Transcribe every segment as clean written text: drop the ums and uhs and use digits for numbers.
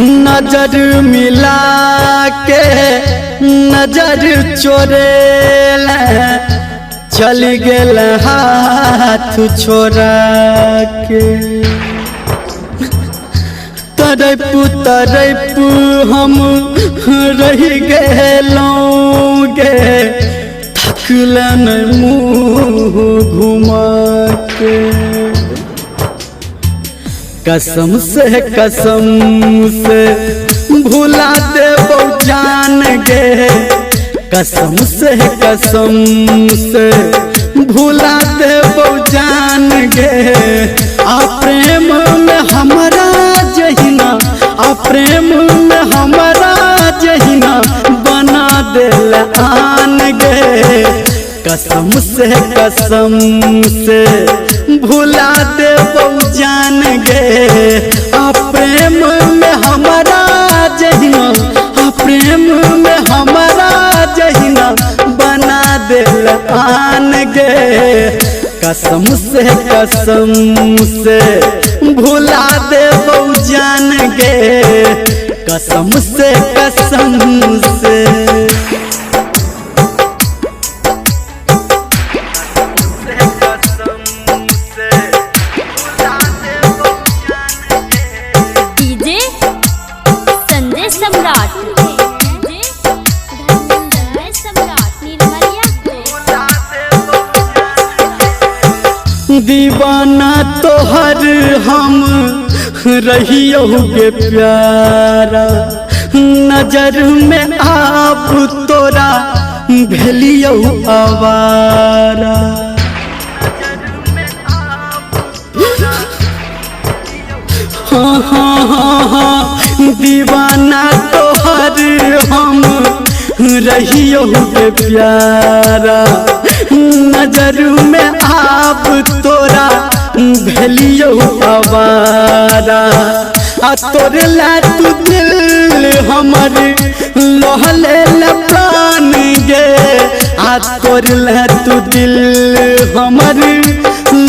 नजर मिला के नजर चोरेल चल गेल हाथ छोड़ा के तरपू तरपू हम रह गेलों गे थकलन मुँह घुमा के कसम से भुला दे जान गे कसम से भुला दे जान गे आ प्रेम में हमारा जहिना आ प्रेम में हमारा जहिना बना दिल आन गे कसम से भुला दे जान गे आ प्रेम में हमारा जहिना आ प्रेम में हमारा जहिना बना दिल आन गे कसम से भुला दे जान गे कसम से सम्राट दीवाना तोहर हम रहियो गे प्यारा नजर में आप तोरा भेलियो आवारा हाँ दीवाना तोहर हम रहियो गे प्यारा नजर में आप तोरा भेलियो आवारा आ तोरे ला तू दिल हमर लहले प्राण गे आ तोरे ला तू दिल हमर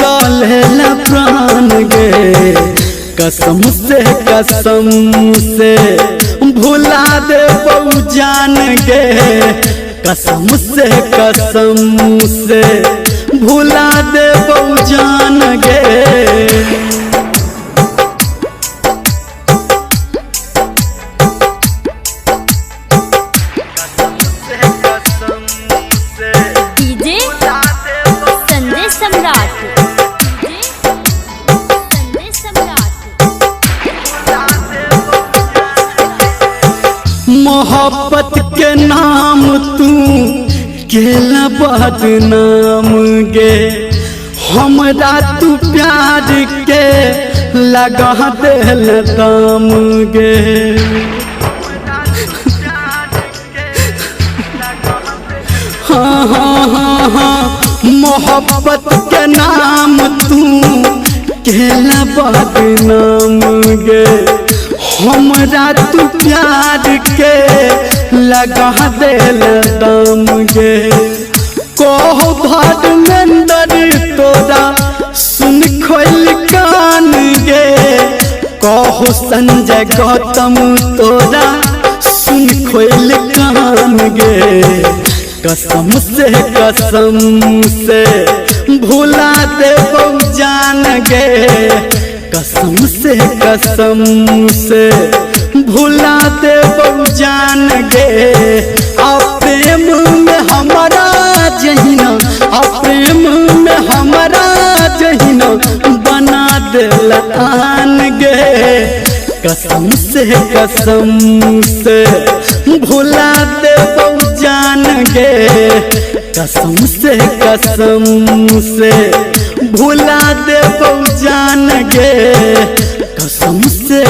लहले प्राण गे कसम से भुला दे जान गे कसम से भुला दे जान गे मोहब्बत के नाम तू केला बदनाम गे हमरा तू प्यार के लगा दिल दाम गे हाँ मोहब्बत के नाम तू केला बदनाम गे हमरा तू प्यार के लगा दिल दाम गे कहो धर्मेंद्र तोरा सुन खोल कान गे कहो संजय गौतम तोरा सुन खोल कान गे कसम से भुला दे जान गे कसम से भुला दे जान गे आ प्रेम में हमारा जहिना आ प्रेम में हमारा जहिना बना दिल आन गे कसम से भुला दे जान गे कसम से भुला दे जान गे कसम से